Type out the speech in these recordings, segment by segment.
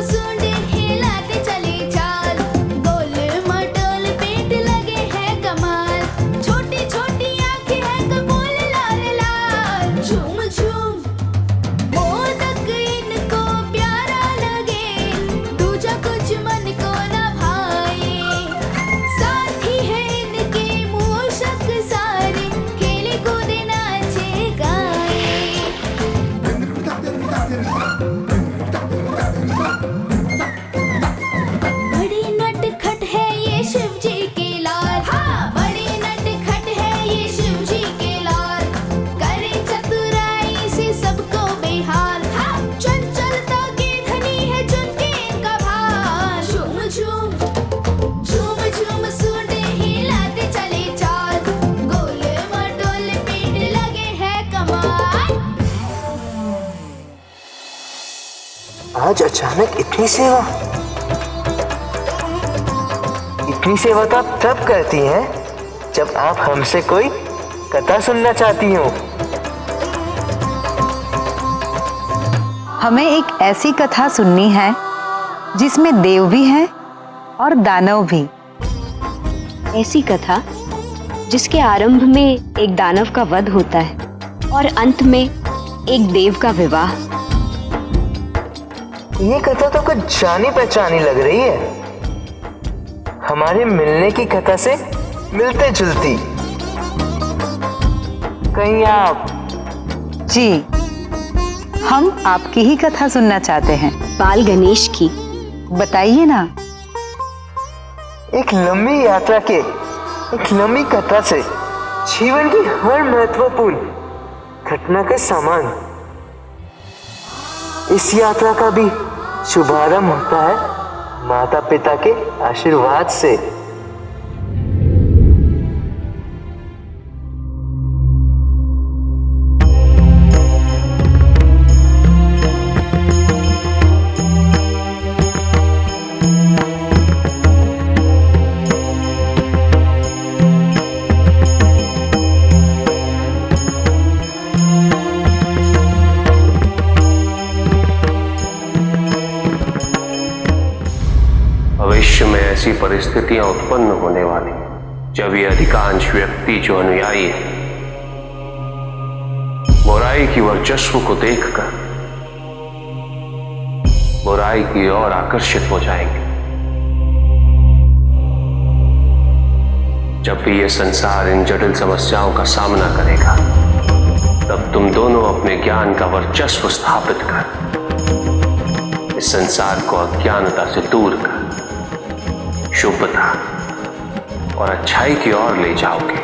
सूंड हिलाते चले चाल, गोल मटोल पेट लगे है कमाल, छोटी छोटी आंखें है कपोल लाल लाल, झूम झूम मोदक इनको प्यारा लगे, दूजा कुछ मन को न भाए, साथी है इनके मूषक सारे, खेले कूदे नाचे गाए। बड़ी नटखट है ये शिव जी के लाल, हाँ बड़ी नटखट है ये शिव जी के लाल, करे चतुराई से सबको बेहाल, हाँ चंचलता के धनी है चुनके इनका भाल, झूम झूम झूम झूम सूंड हिलाते चले चाल, गोल मटोल पेट लगे है कमाल। आज अचानक इतनी सेवा? इतनी सेवा तो आप तब करती हैं जब आप हमसे कोई कथा सुनना चाहती हो। हमें एक ऐसी कथा सुननी है जिसमें देव भी हैं और दानव भी। ऐसी कथा जिसके आरंभ में एक दानव का वध होता है और अंत में एक देव का विवाह। ये कथा तो कुछ जानी पहचानी लग रही है, हमारे मिलने की कथा से मिलते जुलती। कहीं आप? जी, हम आपकी ही कथा सुनना चाहते हैं। बाल गणेश की। बताइए ना। एक लंबी यात्रा के एक लंबी कथा से जीवन की हर महत्वपूर्ण घटना के समान इस यात्रा का भी शुभारंभ होता है माता पिता के आशीर्वाद से। भविष्य में ऐसी परिस्थितियां उत्पन्न होने वाली जब ये अधिकांश व्यक्ति जो अनुयायी है बुराई की वर्चस्व को देखकर बुराई की ओर आकर्षित हो जाएंगे। जब भी ये संसार इन जटिल समस्याओं का सामना करेगा तब तुम दोनों अपने ज्ञान का वर्चस्व स्थापित कर इस संसार को अज्ञानता से दूर कर शुभता और अच्छाई की ओर ले जाओगे।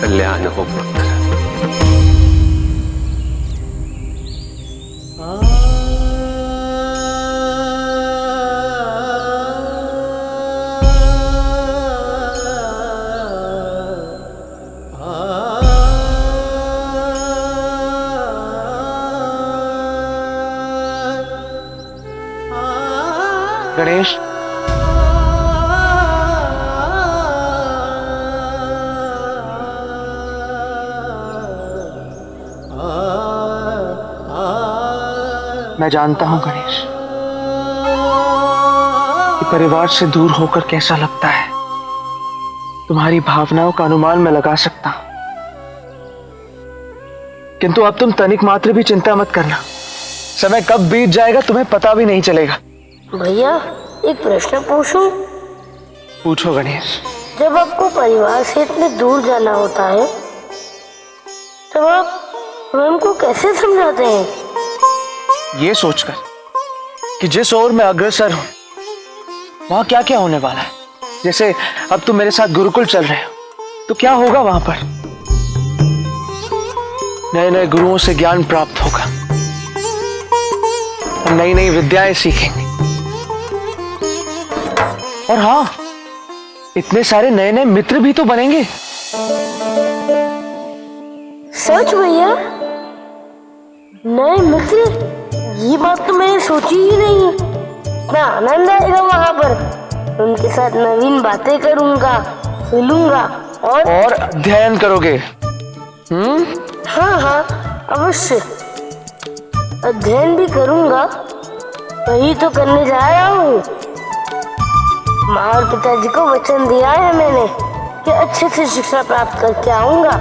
कल्याण हो पुत्र। गणेश, मैं जानता हूं गणेश कि परिवार से दूर होकर कैसा लगता है। तुम्हारी भावनाओं का अनुमान मैं लगा सकता हूं, किंतु अब तुम तनिक मात्र भी चिंता मत करना। समय कब बीत जाएगा तुम्हें पता भी नहीं चलेगा। भैया एक प्रश्न पूछूं? पूछो गणेश। जब आपको परिवार से इतने दूर जाना होता है तब आप स्वयं को कैसे समझाते हैं? ये सोचकर कि जिस ओर मैं अग्रसर हूं वहां क्या क्या होने वाला है। जैसे अब तुम मेरे साथ गुरुकुल चल रहे हो तो क्या होगा वहां पर? नए नए गुरुओं से ज्ञान प्राप्त होगा, हम नई नई विद्याएं सीखेंगे और हाँ, इतने सारे नए नए मित्र भी तो बनेंगे। सच भैया? नए मित्र? ये बात तो मैंने सोची ही नहीं। इतना आनंद आएगा वहां पर, उनके साथ नवीन बातें करूंगा, खेलूंगा और अध्ययन करोगे। हाँ हाँ अवश्य। अध्ययन भी करूंगा, वही तो करने जा रहा हूँ। माँ और पिताजी को वचन दिया है मैंने कि अच्छे से शिक्षा प्राप्त करके आऊंगा।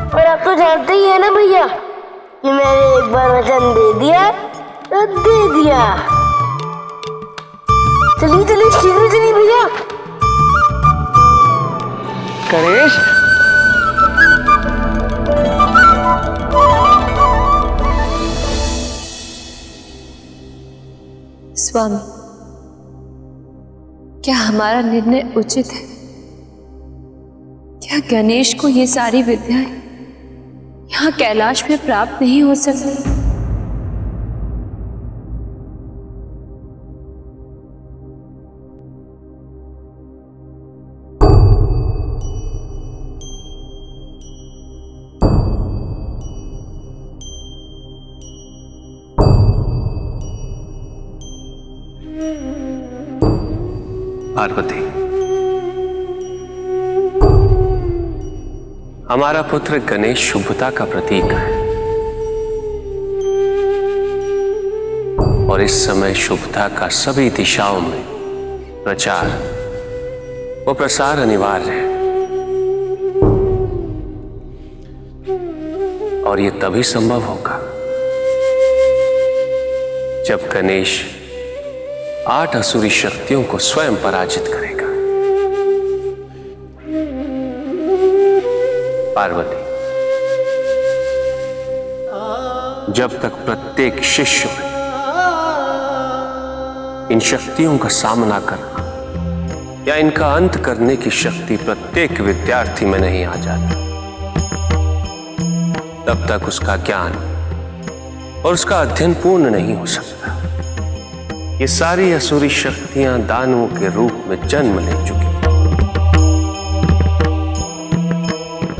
और आप तो जानते ही है ना भैया कि मैंने एक बार वचन दे दिया तो दे दिया। चलिए चलिए शीघ्र चलिए भैया। करेश, स्वामी, क्या हमारा निर्णय उचित है? क्या गणेश को ये सारी विद्याएं यहाँ कैलाश में प्राप्त नहीं हो सकती? पार्वती, हमारा पुत्र गणेश शुभता का प्रतीक है और इस समय शुभता का सभी दिशाओं में प्रचार व प्रसार अनिवार्य है। और यह तभी संभव होगा जब गणेश 8 असुरी शक्तियों को स्वयं पराजित करेगा। पार्वती, जब तक प्रत्येक शिष्य में इन शक्तियों का सामना करना या इनका अंत करने की शक्ति प्रत्येक विद्यार्थी में नहीं आ जाती, तब तक उसका ज्ञान और उसका अध्ययन पूर्ण नहीं हो सकता। ये सारी असुरी शक्तियां दानवों के रूप में जन्म ले चुकी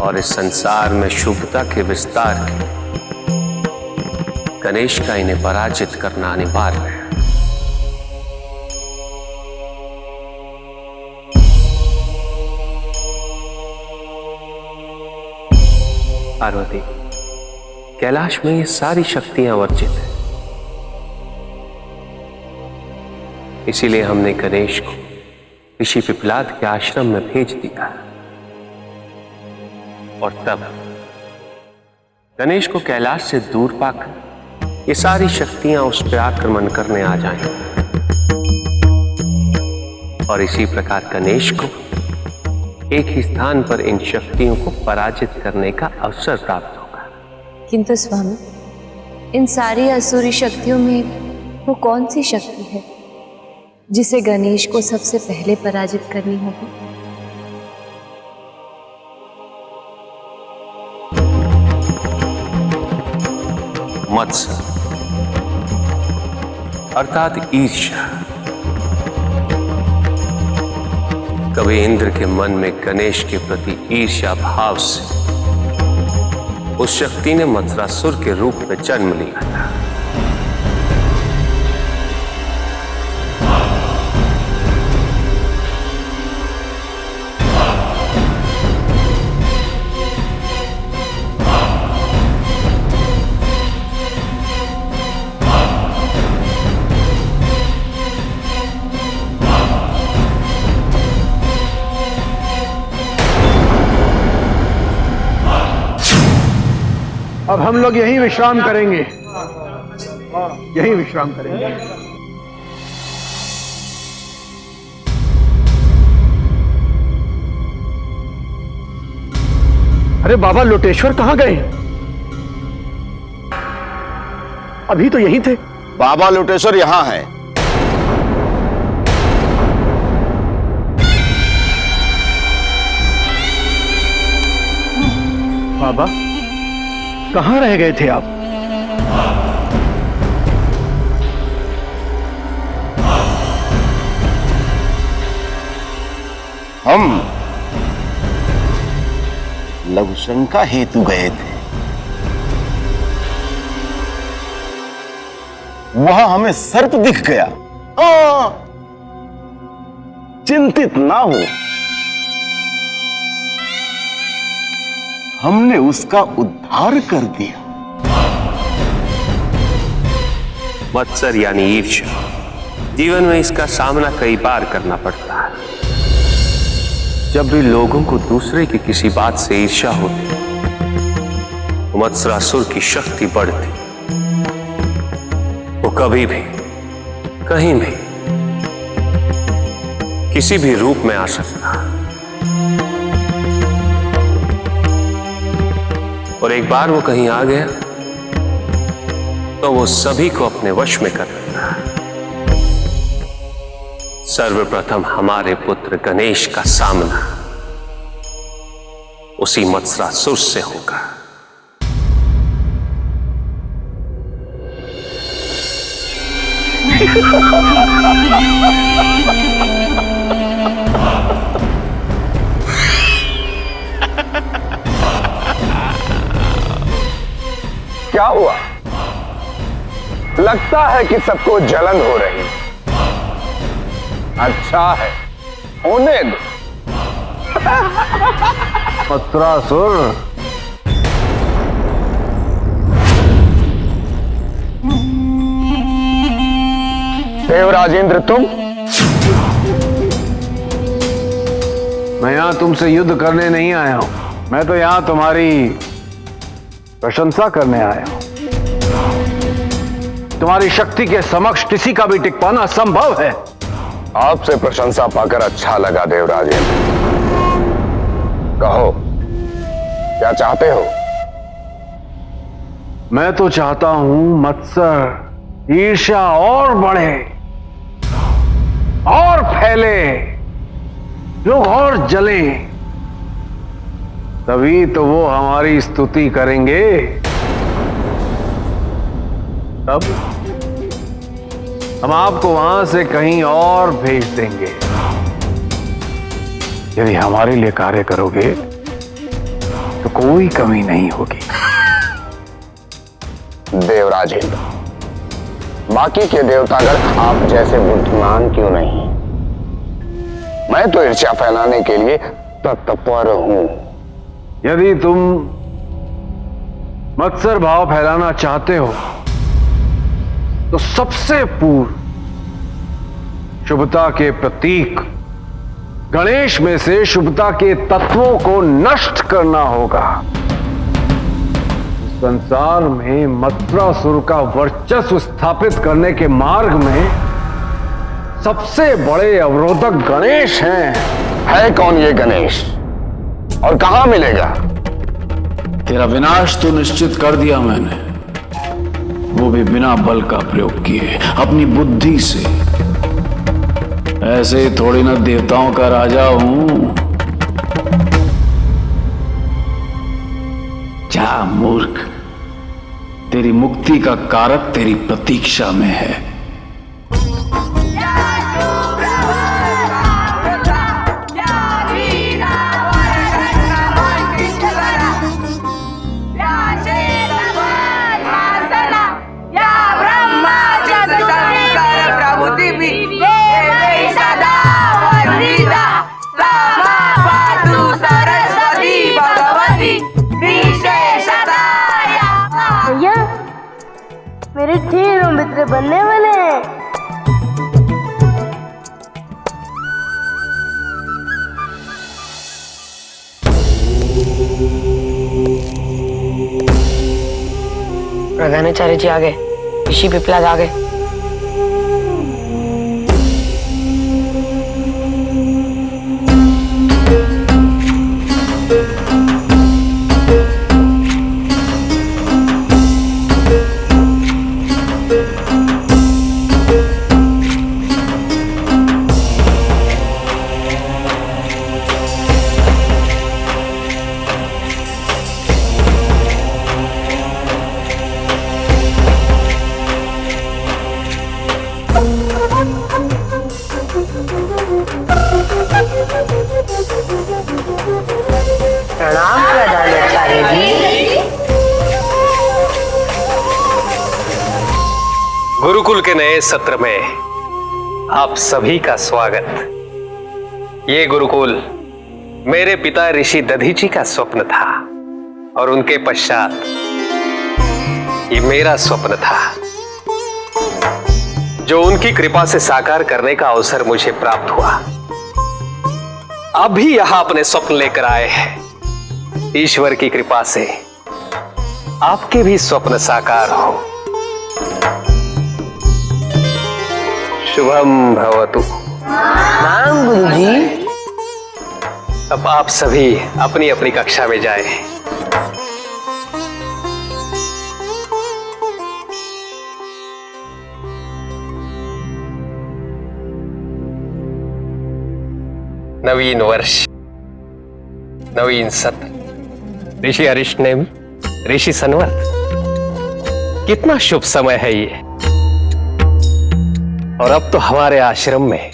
और इस संसार में शुभता के विस्तार के गणेश का इन्हें पराजित करना अनिवार्य है। पार्वती, कैलाश में ये सारी शक्तियां वर्जित हैं, इसीलिए हमने गणेश को ऋषि पिपलाद के आश्रम में भेज दिया और तब गणेश को कैलाश से दूर पाकर ये सारी शक्तियां उस पर आक्रमण करने आ जाएंगी और इसी प्रकार गणेश को एक ही स्थान पर इन शक्तियों को पराजित करने का अवसर प्राप्त होगा। किंतु स्वामी, इन सारी असुरी शक्तियों में वो कौन सी शक्ति है जिसे गणेश को सबसे पहले पराजित करनी होगी? मत्स्य अर्थात ईर्ष्या। कभी इंद्र के मन में गणेश के प्रति ईर्ष्या भाव से उस शक्ति ने मत्सरासुर के रूप में जन्म लिया था। अब हम लोग यहीं विश्राम करेंगे, यहीं विश्राम करेंगे। अरे बाबा लोटेश्वर कहाँ गए? अभी तो यहीं थे। बाबा लोटेश्वर यहां है। बाबा कहाँ रह गए थे आप? हम लघुशंका हेतु गए थे। वहां हमें सर्प दिख गया। चिंतित ना हो, हमने उसका उद्धार कर दिया। मत्सर यानी ईर्ष्या। जीवन में इसका सामना कई बार करना पड़ता है। जब भी लोगों को दूसरे की किसी बात से ईर्ष्या होती, मत्सरासुर की शक्ति बढ़ती। वो कभी भी, कहीं भी, किसी भी रूप में आ सकता है। और एक बार वो कहीं आ गया तो वो सभी को अपने वश में कर लेता है। सर्वप्रथम हमारे पुत्र गणेश का सामना उसी मत्सरासुर से होगा। क्या हुआ? लगता है कि सबको जलन हो रही। अच्छा है, होने दो। मत्सरासुर, देवराजेंद्र तुम? मैं यहां तुमसे युद्ध करने नहीं आया हूं। मैं तो यहां तुम्हारी प्रशंसा करने आया हूं। तुम्हारी शक्ति के समक्ष किसी का भी टिक पाना असंभव है। आपसे प्रशंसा पाकर अच्छा लगा देवराजेंद्र। कहो, क्या चाहते हो? मैं तो चाहता हूं मत्सर ईर्ष्या और बढ़े और फैले, लोग और जलें। तभी तो वो हमारी स्तुति करेंगे। तब हम आपको वहां से कहीं और भेज देंगे। यदि हमारे लिए कार्य करोगे तो कोई कमी नहीं होगी। देवराजेंद्र, बाकी के देवतागण आप जैसे बुद्धिमान क्यों नहीं? मैं तो ईर्ष्या फैलाने के लिए तत्पर हूं। यदि तुम मत्सर भाव फैलाना चाहते हो तो सबसे पूर्व शुभता के प्रतीक गणेश में से शुभता के तत्वों को नष्ट करना होगा। संसार में मत्सरासुर का वर्चस्व स्थापित करने के मार्ग में सबसे बड़े अवरोधक गणेश हैं। है कौन ये गणेश और कहां मिलेगा? तेरा विनाश तो निश्चित कर दिया मैंने, वो भी बिना बल का प्रयोग किए, अपनी बुद्धि से। ऐसे ही थोड़ी ना देवताओं का राजा हूं। जा मूर्ख, तेरी मुक्ति का कारक तेरी प्रतीक्षा में है। भैया, मेरे ढेरों मित्र बनने वाले हैं। प्रधानाचार्य जी आ गए, ऋषि पिपलाद आ गए। प्रणाम प्रधानाचार्य जी। गुरुकुल के नए सत्र में आप सभी का स्वागत। ये गुरुकुल मेरे पिता ऋषि दधीची का स्वप्न था और उनके पश्चात ये मेरा स्वप्न था। जो उनकी कृपा से साकार करने का अवसर मुझे प्राप्त हुआ। अभी यहां अपने स्वप्न लेकर आए हैं। ईश्वर की कृपा से आपके भी स्वप्न साकार हो। शुभम भवतु। नाम गुरुजी। अब आप सभी अपनी अपनी कक्षा में जाएं। नवीन वर्ष, नवीन सत्र, ऋषि अरिष्टनेम, ऋषि संवत। कितना शुभ समय है ये। और अब तो हमारे आश्रम में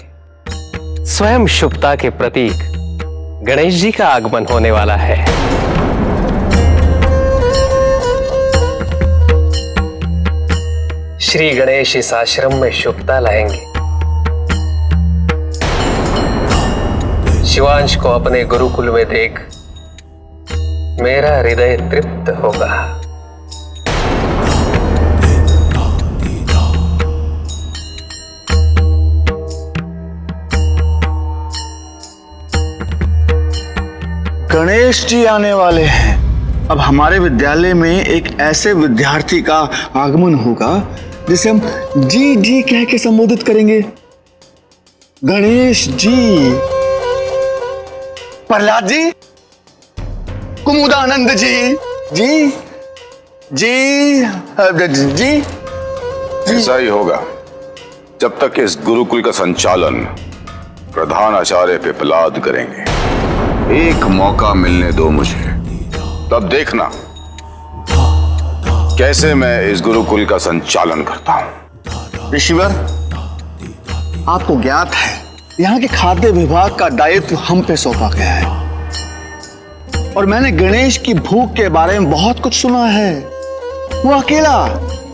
स्वयं शुभता के प्रतीक गणेश जी का आगमन होने वाला है। श्री गणेश इस आश्रम में शुभता लाएंगे। शिवांश को अपने गुरुकुल में देख मेरा हृदय तृप्त होगा। गणेश जी आने वाले हैं। अब हमारे विद्यालय में एक ऐसे विद्यार्थी का आगमन होगा जिसे हम जी जी कह के संबोधित करेंगे। गणेश जी, प्रहलाद जी, कुमुदानंद जी, जी जी जी। ऐसा ही होगा जब तक इस गुरुकुल का संचालन प्रधान आचार्य पिपलाद करेंगे। एक मौका मिलने दो मुझे, तब देखना कैसे मैं इस गुरुकुल का संचालन करता हूं। ऋषिवर, आपको ज्ञात है यहाँ के खाद्य विभाग का दायित्व हम पे सौंपा गया है और मैंने गणेश की भूख के बारे में बहुत कुछ सुना है। वो अकेला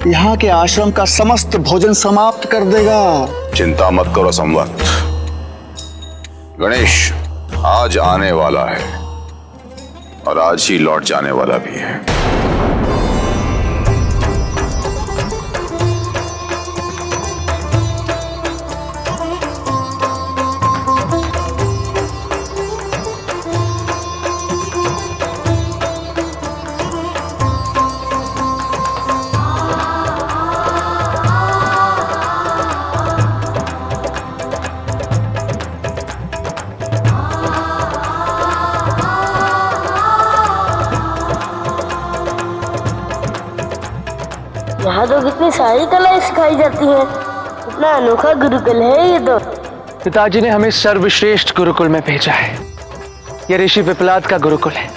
यहाँ के आश्रम का समस्त भोजन समाप्त कर देगा। चिंता मत करो संवत, गणेश आज आने वाला है और आज ही लौट जाने वाला भी है। यहाँ तो कितनी सारी कलाएं सिखाई जाती हैं। कितना अनोखा गुरुकुल है ये तो। पिताजी ने हमें सर्वश्रेष्ठ गुरुकुल में भेजा है। यह ऋषि पिपलाद का गुरुकुल है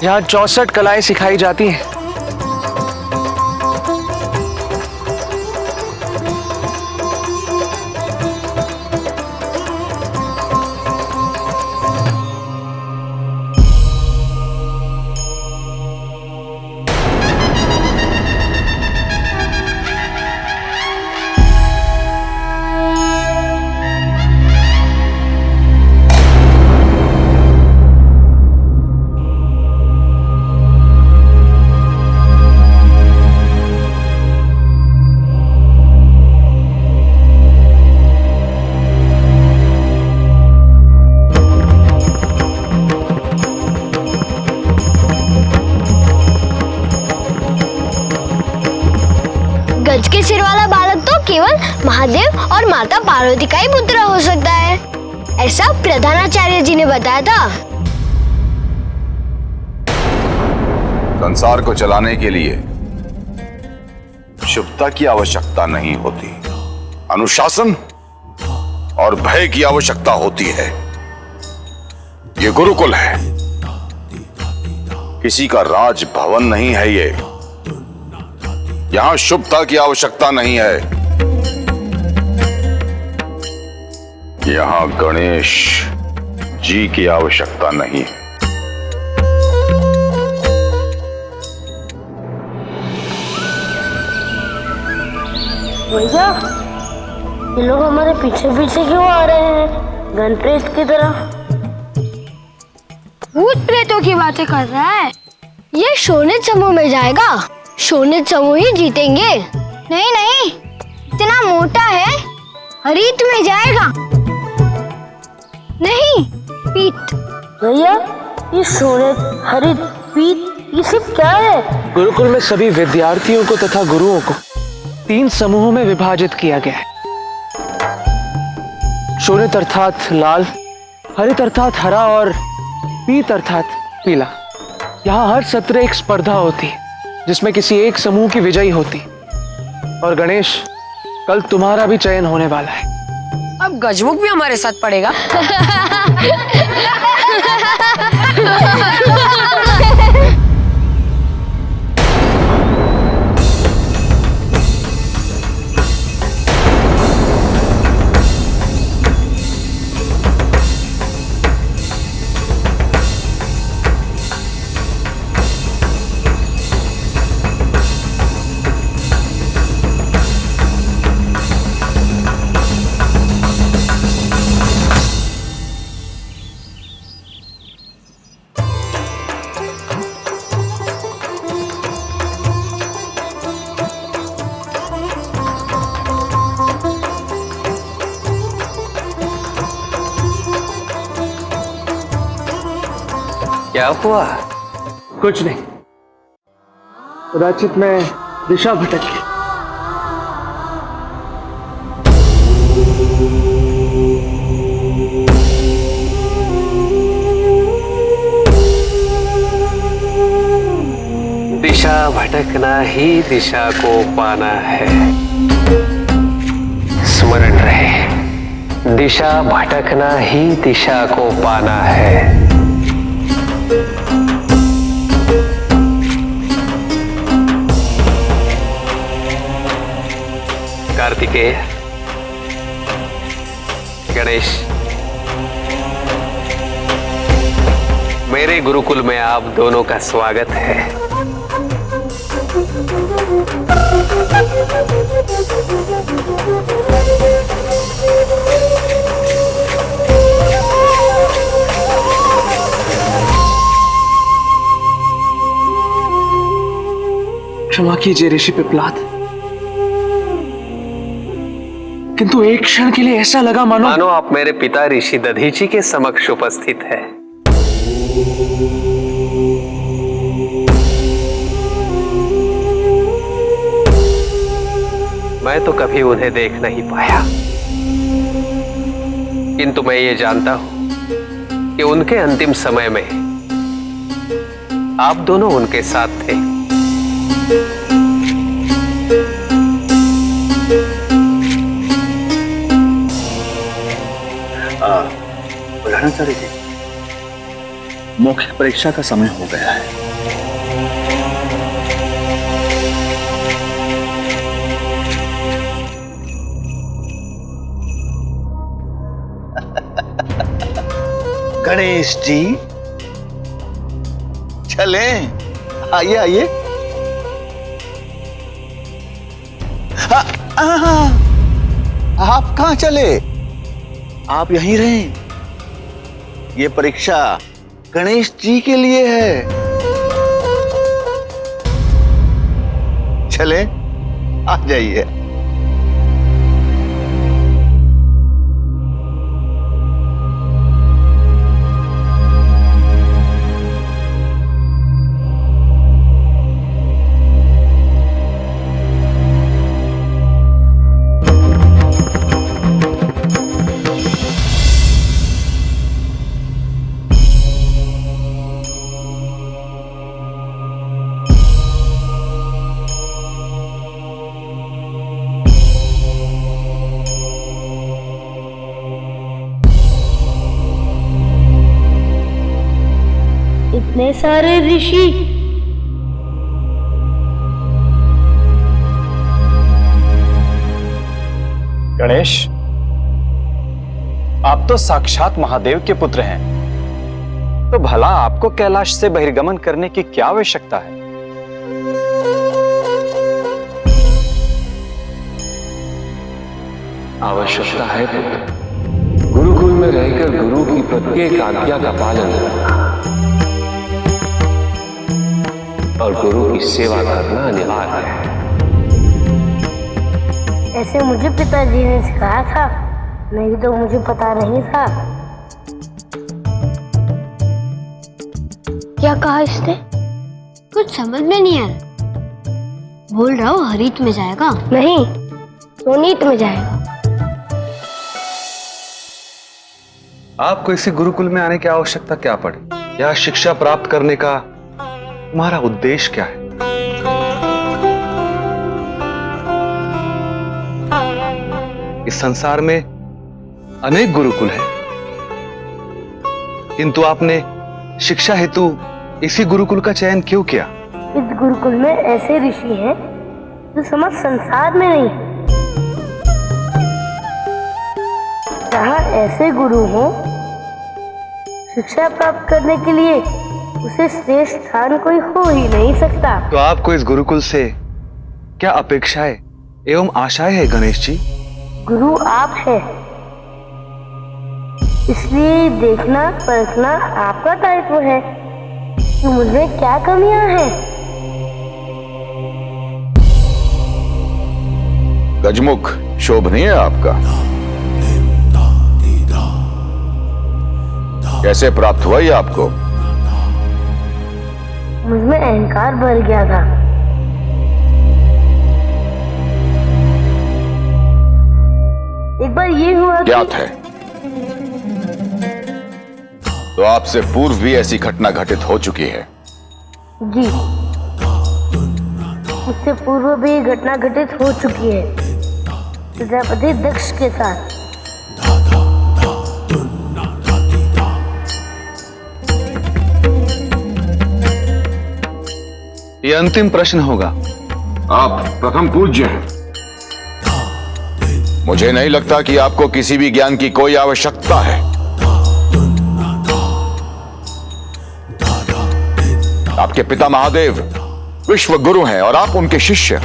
जहाँ 64 कलाएं सिखाई जाती हैं। गज के सिर वाला बालक तो केवल महादेव और माता पार्वती का ही पुत्र हो सकता है, ऐसा प्रधानाचार्य जी ने बताया था। संसार को चलाने के लिए शुभता की आवश्यकता नहीं होती, अनुशासन और भय की आवश्यकता होती है। ये गुरुकुल है, किसी का राज भवन नहीं है। ये यहां शुभता की आवश्यकता नहीं है, यहां गणेश जी की आवश्यकता नहीं है। भैया, ये लोग हमारे पीछे पीछे क्यों आ रहे हैं, गणप्रेत की तरह? भूत प्रेतों की बातें कर रहा है। ये शोनित समूह में जाएगा, शोनित समूह ही जीतेंगे। नहीं नहीं, इतना मोटा है, हरित में जाएगा। नहीं, पीत। भैया, ये सोने, हरित, पीत, ये सब क्या है? गुरुकुल में सभी विद्यार्थियों को तथा गुरुओं को 3 समूहों में विभाजित किया गया है। शोणित अर्थात लाल, हरित अर्थात हरा और पीत अर्थात पीला। यहाँ हर सत्र एक स्पर्धा होती है जिसमें किसी एक समूह की विजयी होती। और गणेश, कल तुम्हारा भी चयन होने वाला है। अब गजमुख भी हमारे साथ पड़ेगा। क्या हुआ? कुछ नहीं, कदाचित मैं दिशा भटक गई। दिशा भटकना ही दिशा को पाना है। स्मरण रहे, दिशा भटकना ही दिशा को पाना है। कार्तिकेय, गणेश, मेरे गुरुकुल में आप दोनों का स्वागत है। क्षमा कीजिए ऋषि पिपलाद, किंतु एक क्षण के लिए ऐसा लगा मानो आप मेरे पिता ऋषि दधीची के समक्ष उपस्थित है। मैं तो कभी उन्हें देख नहीं पाया, किंतु मैं ये जानता हूं कि उनके अंतिम समय में आप दोनों उनके साथ थे। प्रधानाचार्य जी, मौखिक परीक्षा का समय हो गया है। गणेश जी, चलें, आइए आइए। आप कहां चले? आप यहीं रहें। ये परीक्षा गणेश जी के लिए है। चले, आ जाइए। इतने सारे ऋषि, गणेश, आप तो साक्षात महादेव के पुत्र हैं, तो भला आपको कैलाश से बहिर्गमन करने की क्या आवश्यकता है? आवश्यकता है पुत्र, गुरुकुल में रहकर गुरु की प्रत्येक आज्ञा का पालन करना और गुरु की सेवा करना अनिवार्य है। ऐसे मुझे पिताजी ने सिखाया था, नहीं तो मुझे पता नहीं था। क्या कहा इसने? कुछ समझ में नहीं आ रहा। बोल रहा हूँ हरित में जाएगा। नहीं, सोनीत में जाएगा। आपको इसी गुरुकुल में आने की आवश्यकता क्या पड़ी? यह शिक्षा प्राप्त करने का तुम्हारा उद्देश्य क्या है? इस संसार में अनेक गुरुकुल हैं, किंतु आपने शिक्षा हेतु इसी गुरुकुल का चयन क्यों किया? इस गुरुकुल में ऐसे ऋषि हैं जो समस्त संसार में नहीं। जहाँ ऐसे गुरु हो, शिक्षा प्राप्त करने के लिए उसे श्रेष्ठ स्थान कोई हो ही नहीं सकता। तो आपको इस गुरुकुल से क्या अपेक्षाएं एवं आशाएं है गणेश जी? गुरु आप है, इसलिए देखना परखना आपका दायित्व है कि मुझमें क्या कमियां हैं। गजमुख शोभनीय है आपका। कैसे प्राप्त हुआ ये आपको? मुझमें अहंकार भर गया था। एक बार ये हुआ ज्ञात है। तो आपसे पूर्व भी ऐसी घटना घटित हो चुकी है? जी, उससे पूर्व भी ये घटना घटित हो चुकी है, प्रजापति दक्ष के साथ। ये अंतिम प्रश्न होगा। आप प्रथम पूज्य हैं। मुझे नहीं लगता कि आपको किसी भी ज्ञान की कोई आवश्यकता है। आपके पिता महादेव विश्व गुरु हैं और आप उनके शिष्य।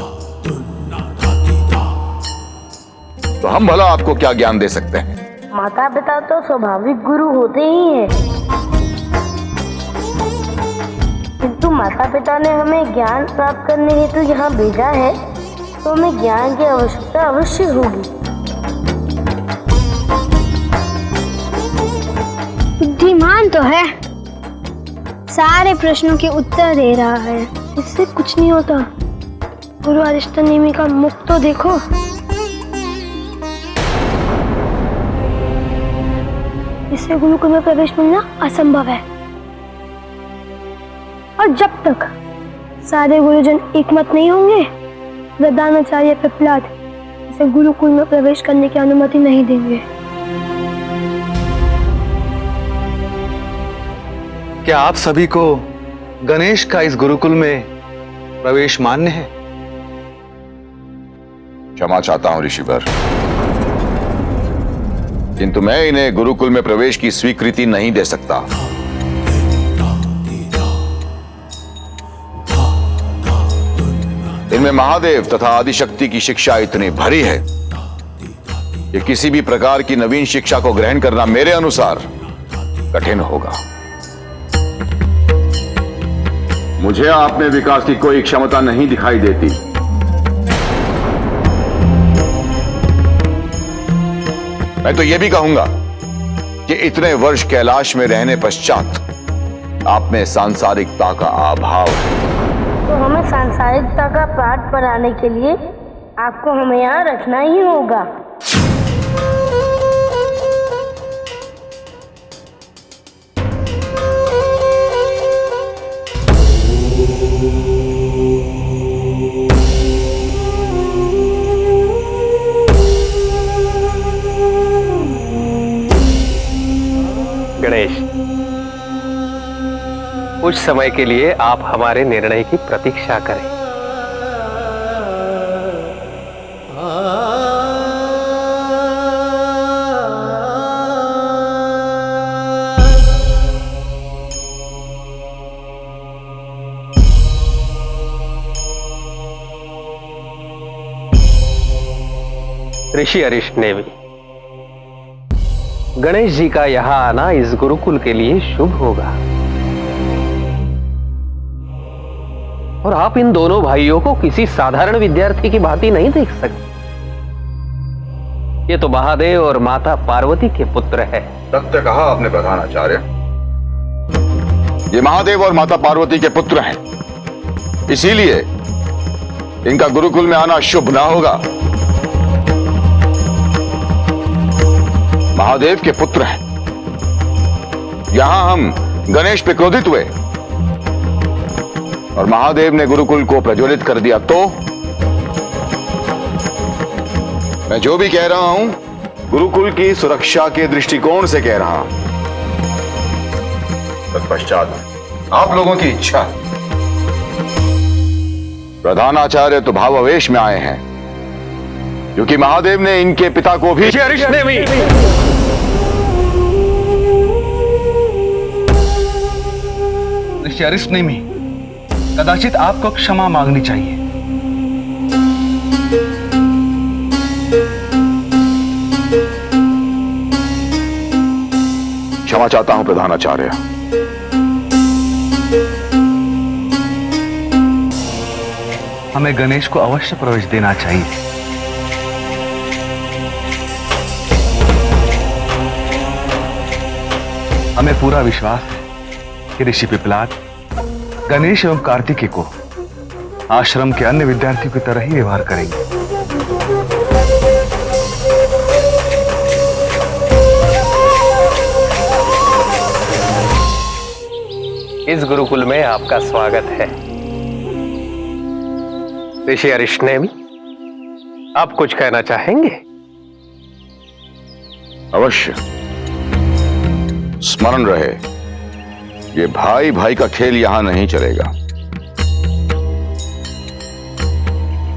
तो हम भला आपको क्या ज्ञान दे सकते हैं? माता पिता तो स्वाभाविक गुरु होते ही हैं, किंतु माता पिता ने हमें ज्ञान प्राप्त करने हेतु यहाँ भेजा है, तो हमें ज्ञान की आवश्यकता अवश्य होगी। बुद्धिमान तो है, सारे प्रश्नों के उत्तर दे रहा है, इससे कुछ नहीं होता। गुरु अरिष्ट नेमी का मुख तो देखो। इससे गुरुकुल में प्रवेश मिलना असंभव है, और जब तक सारे गुरुजन एकमत नहीं होंगे, प्रधानाचार्य पिपलाद इसे गुरुकुल में प्रवेश करने की अनुमति नहीं देंगे। क्या आप सभी को गणेश का इस गुरुकुल में प्रवेश मान्य है? क्षमा चाहता हूं ऋषिवर, किंतु मैं इन्हें गुरुकुल में प्रवेश की स्वीकृति नहीं दे सकता। इनमें महादेव तथा आदिशक्ति की शिक्षा इतनी भरी है कि किसी भी प्रकार की नवीन शिक्षा को ग्रहण करना मेरे अनुसार कठिन होगा। मुझे आप में विकास की कोई क्षमता नहीं दिखाई देती। मैं तो यह भी कहूंगा कि इतने वर्ष कैलाश में रहने पश्चात आप में सांसारिकता का अभाव है। तो हमें सांसारिकता का पाठ पढ़ाने के लिए आपको हमें यहाँ रखना ही होगा। गणेश, कुछ समय के लिए आप हमारे निर्णय की प्रतीक्षा करें। ऋषि अरिष्ट ने भी गणेश जी का यहां आना इस गुरुकुल के लिए शुभ होगा, और आप इन दोनों भाइयों को किसी साधारण विद्यार्थी की भांति नहीं देख सकते। ये तो महादेव और माता पार्वती के पुत्र है। सत्य कहा आपने प्रधानाचार्य। ये महादेव और माता पार्वती के पुत्र हैं, इसीलिए इनका गुरुकुल में आना शुभ ना होगा। महादेव के पुत्र हैं, यहां हम गणेश पे क्रोधित हुए और महादेव ने गुरुकुल को प्रज्वलित कर दिया, तो मैं जो भी कह रहा हूं गुरुकुल की सुरक्षा के दृष्टिकोण से कह रहा हूं। तत्पश्चात आप लोगों की इच्छा। प्रधानाचार्य तो भावावेश में आए हैं क्योंकि महादेव ने इनके पिता को भी ऋषि कदाचित आपको क्षमा मांगनी चाहिए। क्षमा चाहता हूं प्रधानाचार्य। हमें गणेश को अवश्य प्रवेश देना चाहिए। हमें पूरा विश्वास है कि ऋषि पिपलाद गणेश एवं कार्तिकेय को आश्रम के अन्य विद्यार्थियों की तरह ही व्यवहार करेंगे। इस गुरुकुल में आपका स्वागत है। ऋषि अरिष्टनेमि, आप कुछ कहना चाहेंगे? अवश्य। स्मरण रहे, ये भाई भाई का खेल यहां नहीं चलेगा।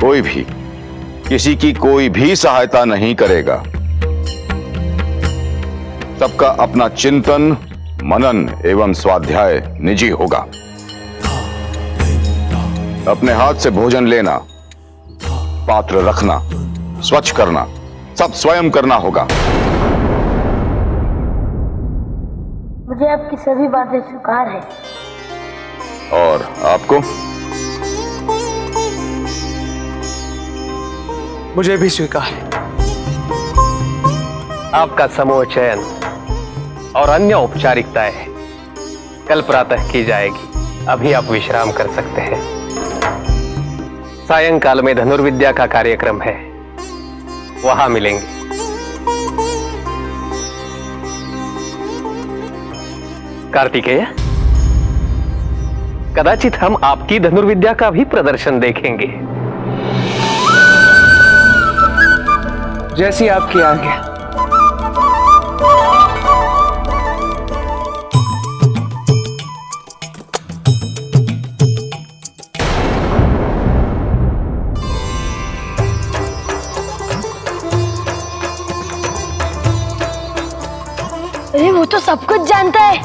कोई भी किसी की कोई भी सहायता नहीं करेगा। सबका अपना चिंतन, मनन एवं स्वाध्याय निजी होगा। अपने हाथ से भोजन लेना, पात्र रखना, स्वच्छ करना, सब स्वयं करना होगा। मुझे आपकी सभी बातें स्वीकार है। और आपको? मुझे भी स्वीकार है। आपका समूह चयन और अन्य औपचारिकताएं कल प्रातः की जाएगी। अभी आप विश्राम कर सकते हैं। सायंकाल में धनुर्विद्या का कार्यक्रम है, वहां मिलेंगे। कार्तिकेय, कदाचित हम आपकी धनुर्विद्या का भी प्रदर्शन देखेंगे। जैसी आपकी आज्ञा। अरे वो तो सब कुछ जानता है,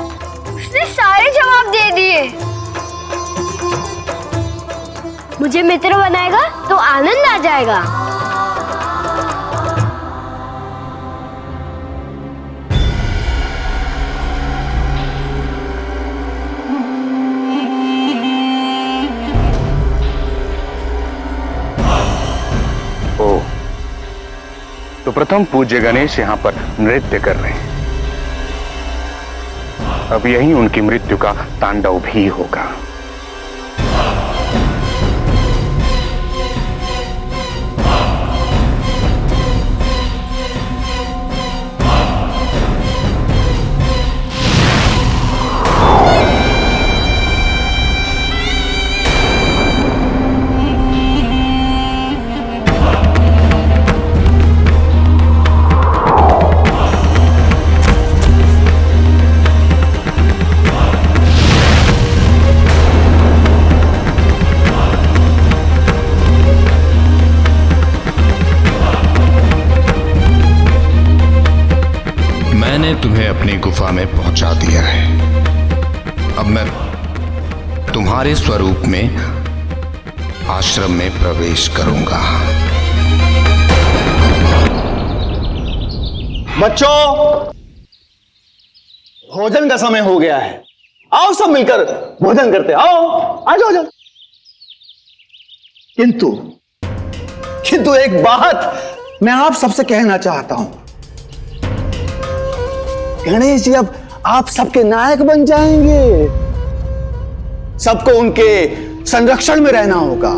उसने सारे जवाब दे दिए। मुझे मित्र बनाएगा तो आनंद आ जाएगा। ओ, तो प्रथम पूज्य गणेश यहां पर नृत्य कर रहे हैं। अब यहीं उनकी मृत्यु का तांडव भी होगा। तुम्हें अपनी गुफा में पहुंचा दिया है। अब मैं तुम्हारे स्वरूप में आश्रम में प्रवेश करूंगा। बच्चों, भोजन का समय हो गया है। आओ सब मिलकर भोजन करते। आओ, आ जाओ। किंतु एक बात मैं आप सबसे कहना चाहता हूं, गणेश जी अब आप सबके नायक बन जाएंगे। सबको उनके संरक्षण में रहना होगा।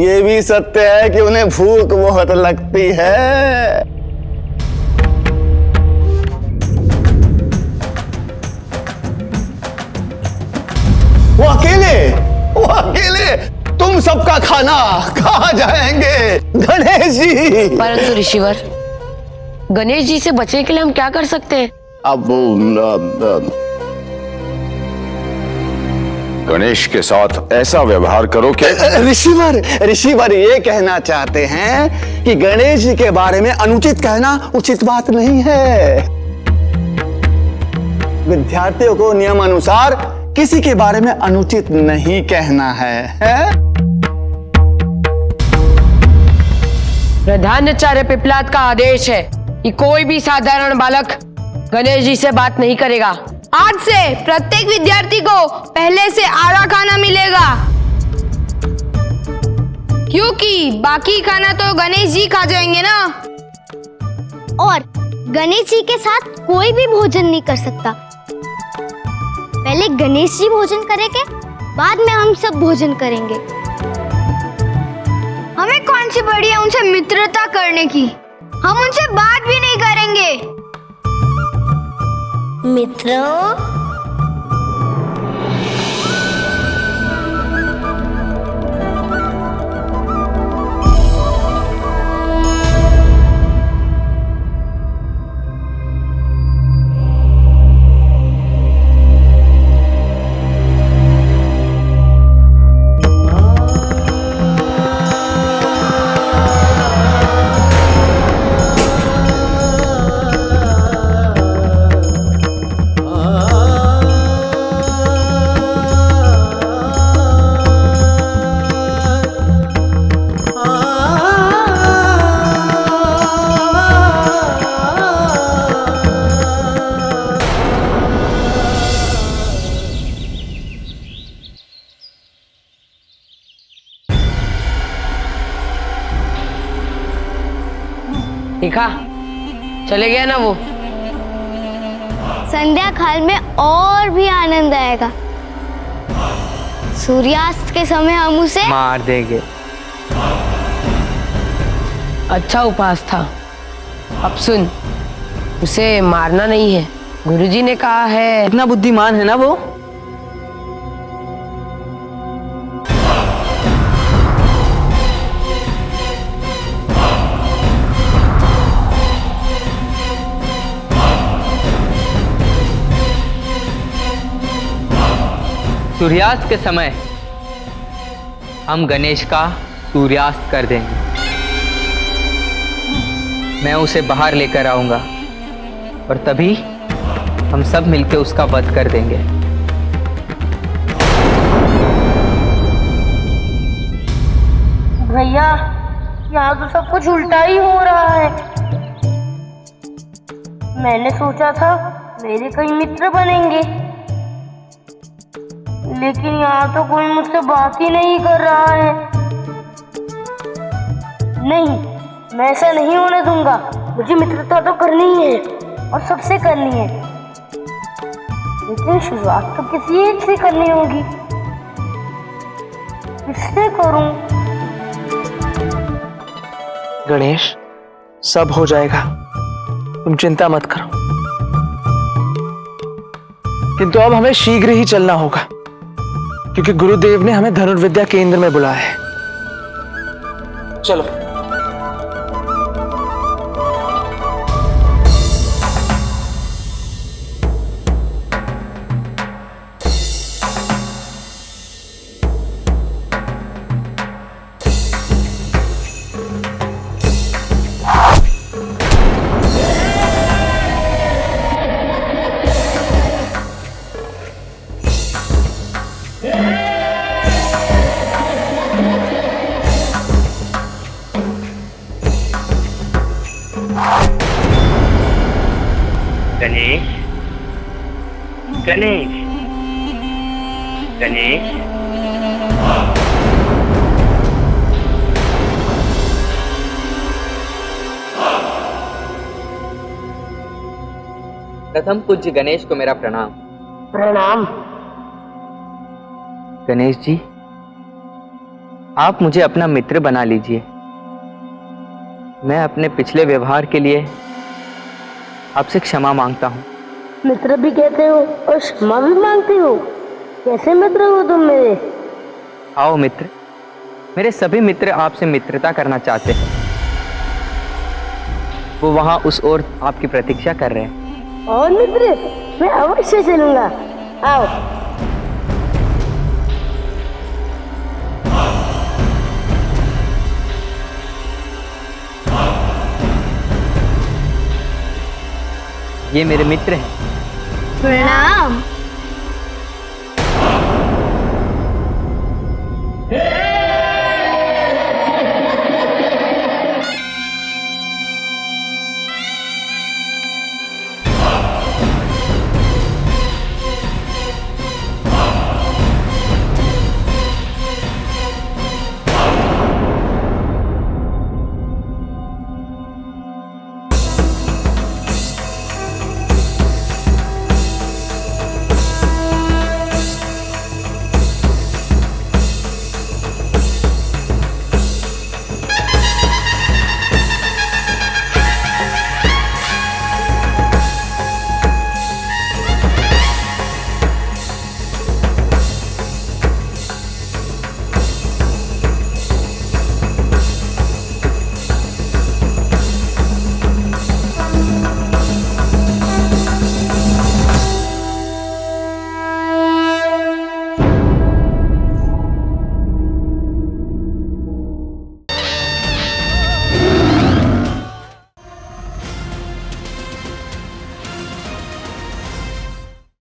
ये भी सत्य है कि उन्हें भूख बहुत लगती है। वो अकेले तुम सबका खाना खा जाएंगे गणेश जी। परंतु ऋषिवर, गणेश जी से बचने के लिए हम क्या कर सकते हैं? अब गणेश के साथ ऐसा व्यवहार करो कि ऋषिवर ये कहना चाहते हैं कि गणेश जी के बारे में अनुचित कहना उचित बात नहीं है। विद्यार्थियों को नियम अनुसार किसी के बारे में अनुचित नहीं कहना है? प्रधानाचार्य पिपलाद का आदेश है कि कोई भी साधारण बालक गणेश जी से बात नहीं करेगा। आज से प्रत्येक विद्यार्थी को पहले से आधा खाना मिलेगा, क्योंकि बाकी खाना तो गणेश जी खा जाएंगे ना। और गणेश जी के साथ कोई भी भोजन नहीं कर सकता। पहले गणेश जी भोजन करेंगे, बाद में हम सब भोजन करेंगे। हमें कौन सी बड़ी है उनसे मित्रता करने की? हम उनसे बात भी नहीं करेंगे। मित्रों, देखा, चले गया ना वो। संध्या काल में और भी आनंद आएगा। सूर्यास्त के समय हम उसे मार देंगे। अच्छा उपहास था। अब सुन, उसे मारना नहीं है। गुरुजी ने कहा है। इतना बुद्धिमान है ना वो। सूर्यास्त के समय हम गणेश का सूर्यास्त कर देंगे। मैं उसे बाहर लेकर आऊंगा और तभी हम सब मिलकर उसका वध कर देंगे। भैया, यहाँ तो सब कुछ उल्टा ही हो रहा है। मैंने सोचा था मेरे कई मित्र बनेंगे, लेकिन यहाँ तो कोई मुझसे बात ही नहीं कर रहा है। नहीं, मैं ऐसा नहीं होने दूंगा। मुझे मित्रता तो करनी ही है और सबसे करनी है, लेकिन शुरुआत तो किसी एक से करनी होगी। किससे करूं? गणेश, सब हो जाएगा, तुम चिंता मत करो। किंतु अब हमें शीघ्र ही चलना होगा, क्योंकि गुरुदेव ने हमें धनुर्विद्या केंद्र में बुलाया है। चलो। गणेश, गणेश, गणेश। प्रथम पूज्य गणेश को मेरा प्रणाम। प्रणाम। गणेश जी, आप मुझे अपना मित्र बना लीजिए। मैं अपने पिछले व्यवहार के लिए आपसे क्षमा मांगता हूँ। मित्र भी कहते हो और क्षमा भी मांगते हो? कैसे मित्र हो तुम मेरे? आओ मित्र, मेरे सभी मित्र आपसे मित्रता करना चाहते हैं। वो वहां उस ओर आपकी प्रतीक्षा कर रहे हैं। और मित्र, मैं अवश्य चलूंगा। आओ। ये मेरे मित्र हैं। प्रणाम।